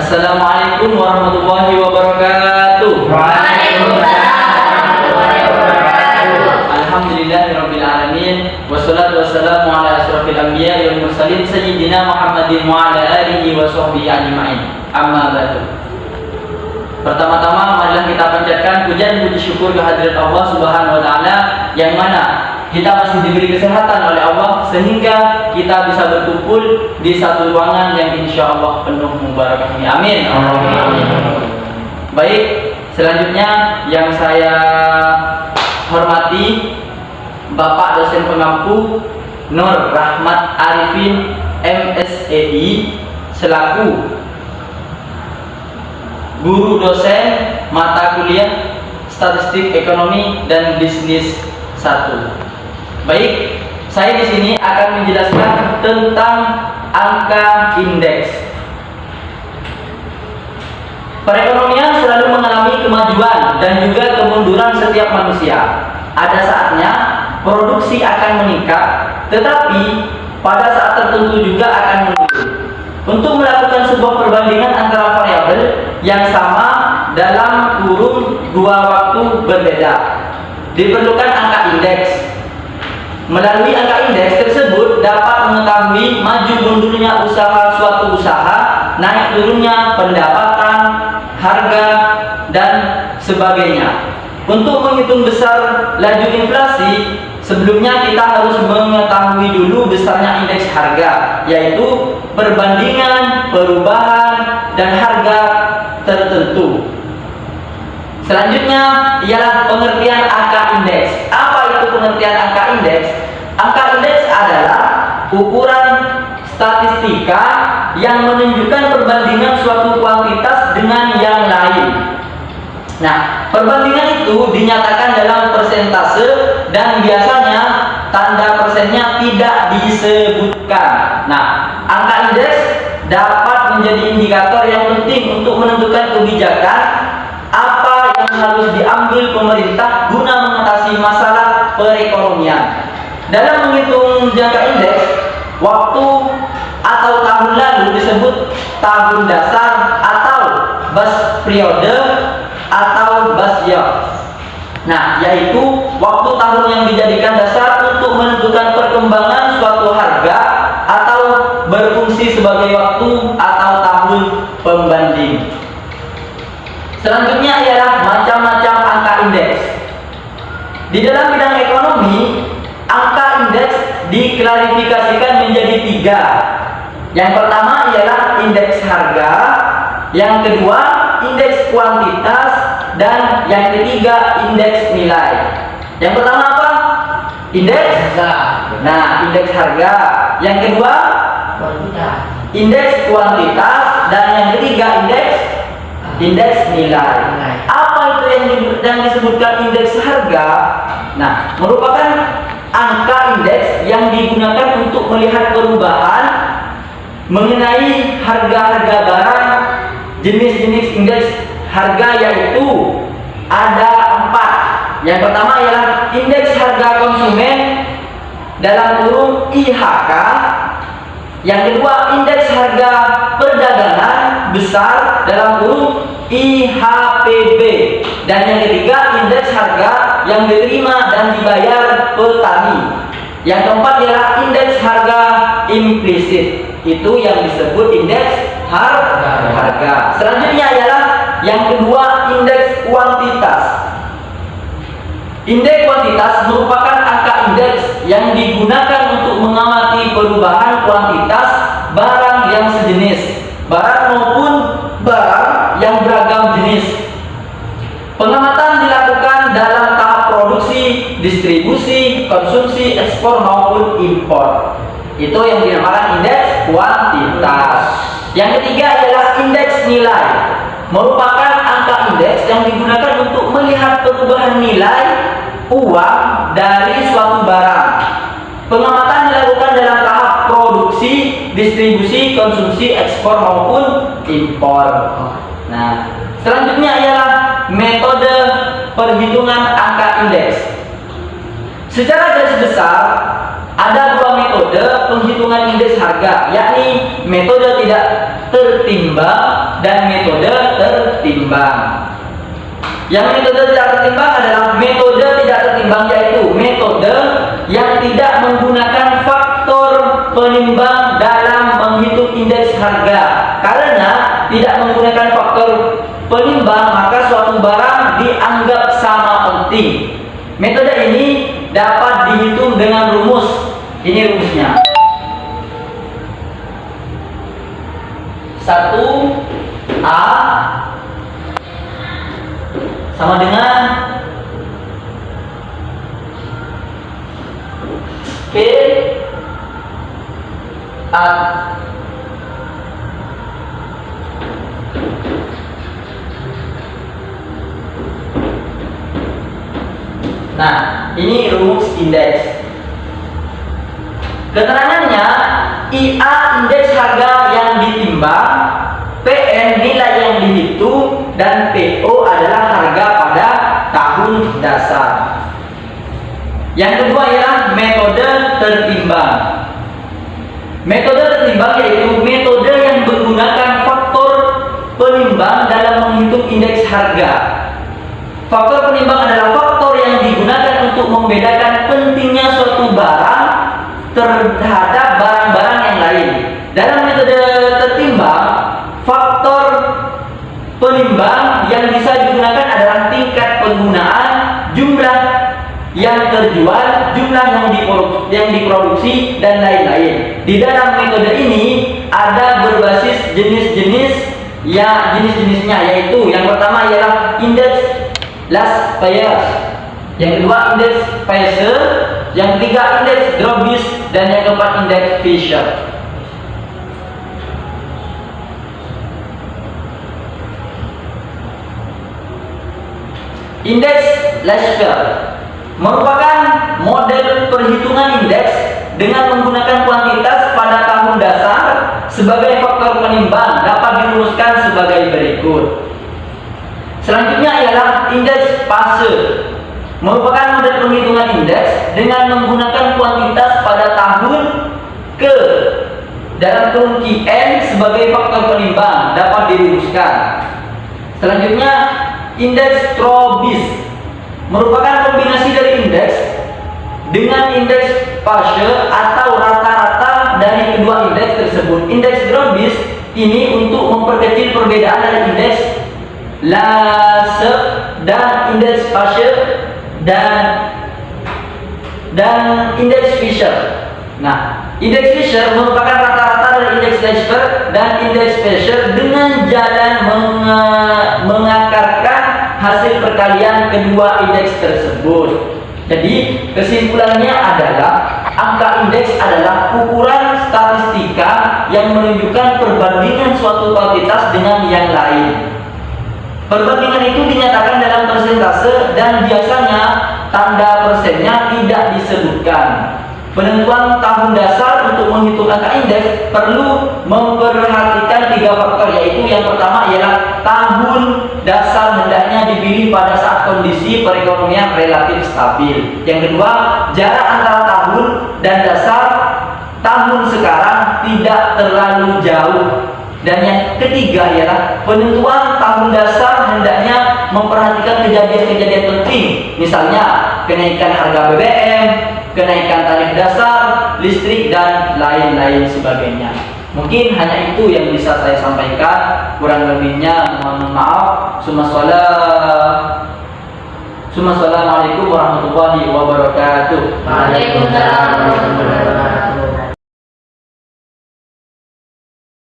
Assalamualaikum warahmatullahi wabarakatuh. Waalaikumsalam warahmatullahi wabarakatuh. Alhamdulillahirabbil alamin wassalatu wassalamu ala asrofil anbiya'i wal mursalin sayyidina Muhammadin wa ala alihi wa sahbihi ajma'in. Amma ba'du. Pertama-tama marilah kita panjatkan pujian puji syukur kehadirat Allah Subhanahu wa taala yang mana kita masih diberi kesehatan oleh Allah sehingga kita bisa berkumpul di satu ruangan yang insya Allah penuh mubarak ini. Amin. Baik, selanjutnya yang saya hormati Bapak dosen pengampu Nur Rahmat Arifin MSEI selaku guru dosen mata kuliah Statistik Ekonomi dan Bisnis 1. Baik, saya di sini akan menjelaskan tentang angka indeks. Perekonomian selalu mengalami kemajuan dan juga kemunduran setiap manusia. Ada saatnya produksi akan meningkat, tetapi pada saat tertentu juga akan menurun. Untuk melakukan sebuah perbandingan antara variabel yang sama dalam kurun dua waktu berbeda, diperlukan angka indeks. Melalui angka indeks tersebut dapat mengetahui maju mundurnya usaha suatu usaha, naik turunnya pendapatan, harga, dan sebagainya. Untuk menghitung besar laju inflasi, sebelumnya kita harus mengetahui dulu besarnya indeks harga, yaitu perbandingan perubahan dan harga tertentu. Selanjutnya ialah pengertian angka indeks. Apa itu pengertian angka indeks? Angka indeks adalah ukuran statistika yang menunjukkan perbandingan suatu kuantitas dengan yang lain. Nah, perbandingan itu dinyatakan dalam persentase dan biasanya tanda persennya tidak disebutkan. Nah, angka indeks dapat menjadi indikator yang penting untuk menentukan kebijakan apa yang harus diambil pemerintah guna mengatasi masalah perekonomian. Dalam menghitung jangka indeks, waktu atau tahun lalu disebut tahun dasar atau base periode atau base year. Nah, yaitu waktu tahun yang dijadikan dasar untuk menentukan perkembangan suatu harga atau berfungsi sebagai waktu atau tahun pembanding. Selanjutnya ialah macam-macam angka indeks. Di dalam bidang ekonomi, angka indeks diklarifikasikan menjadi 3. Yang pertama ialah indeks harga, yang kedua indeks kuantitas, dan yang ketiga indeks nilai. Yang pertama apa? Indeks harga. Nah, indeks harga. Yang kedua indeks kuantitas, dan yang ketiga indeks nilai. Apa itu yang disebutkan indeks harga? Nah, merupakan angka indeks yang digunakan untuk melihat perubahan mengenai harga-harga barang. Jenis-jenis indeks harga yaitu ada 4. Yang pertama ialah indeks harga konsumen dalam kurung IHK. Yang kedua indeks harga perdagangan besar dalam kurung IHPB, dan yang ketiga indeks harga yang diterima dan dibayar petani. Yang keempat ialah indeks harga implisit, itu yang disebut indeks harga. Selanjutnya ialah yang kedua indeks kuantitas. Indeks kuantitas merupakan angka indeks yang digunakan untuk mengamati perubahan kuantitas barang yang sejenis, barang maupun barang yang beragam jenis. Pengamatan dilakukan dalam tahap produksi, distribusi, konsumsi, ekspor maupun impor. Itu yang dinamakan indeks kuantitas. Yang ketiga adalah indeks nilai. Merupakan angka indeks yang digunakan untuk melihat perubahan nilai uang dari suatu barang. Pengamatan dilakukan dalam tahap produksi, distribusi, konsumsi, ekspor maupun impor. Nah, selanjutnya ialah metode perhitungan angka indeks. Secara garis besar, ada dua metode penghitungan indeks harga, yakni metode tidak tertimbang dan metode tertimbang. Yang metode tidak tertimbang adalah metode tidak tertimbang, yaitu metode yang tidak menggunakan faktor penimbang dalam menghitung indeks harga. Karena tidak menggunakan faktor penimbang, maka suatu barang dianggap sama penting. Metode ini dapat dihitung dengan rumus. Ini rumusnya. 1A sama dengan P A. Nah, ini rumus indeks. Keterangannya, IA indeks harga yang ditimbang, PN nilai yang dihitung, dan PO adalah harga pada tahun dasar. Yang kedua ialah metode tertimbang. Metode tertimbang yaitu metode yang menggunakan faktor penimbang dalam menghitung indeks harga. Faktor penimbang adalah faktor yang digunakan untuk membedakan pentingnya suatu barang terhadap barang-barang yang lain. Dalam metode tertimbang, faktor penimbang yang bisa digunakan adalah tingkat penggunaan, jumlah yang terjual, jumlah yang diproduksi, dan lain-lain. Di dalam metode ini ada berbasis jenis-jenisnya, yaitu yang pertama ialah indeks last payers, yang kedua indeks Pfizer, yang ketiga indeks Drobis, dan yang keempat indeks Fisher. Indeks Lasker merupakan model perhitungan indeks dengan menggunakan kuantitas pada tahun dasar sebagai faktor penimbang, dapat dirumuskan sebagai berikut. Selanjutnya ialah indeks Passe, merupakan model penghitungan indeks dengan menggunakan kuantitas pada tahun ke dalam kurung N sebagai faktor penimbang, dapat dirumuskan. Selanjutnya indeks Drobis, merupakan kombinasi dari indeks dengan indeks Passe atau rata-rata dari kedua indeks tersebut. Indeks Drobis ini untuk memperkecil perbedaan dari indeks Lase dan indeks Passe dan indeks Fisher. Nah, indeks Fisher merupakan rata-rata dari indeks Lasker dan indeks Fisher dengan jalan mengakarkan hasil perkalian kedua indeks tersebut. Jadi kesimpulannya adalah angka indeks adalah ukuran statistika yang menunjukkan perbandingan suatu kuantitas dengan yang lain. Perbandingan itu dinyatakan dalam persentase dan biasanya tanda persennya tidak disebutkan. Penentuan tahun dasar untuk menghitung angka indeks perlu memperhatikan 3 faktor, yaitu yang pertama ialah tahun dasar hendaknya dipilih pada saat kondisi perekonomian relatif stabil. Yang kedua, jarak antara tahun dan dasar tahun sekarang tidak terlalu jauh. Dan yang ketiga ialah penentuan tahun dasar hendaknya memperhatikan kejadian-kejadian penting, misalnya kenaikan harga BBM, kenaikan tarif dasar, listrik, dan lain-lain sebagainya. Mungkin hanya itu yang bisa saya sampaikan, kurang lebihnya mohon maaf. Assalamualaikum warahmatullahi wabarakatuh. Waalaikumsalam warahmatullahi wabarakatuh.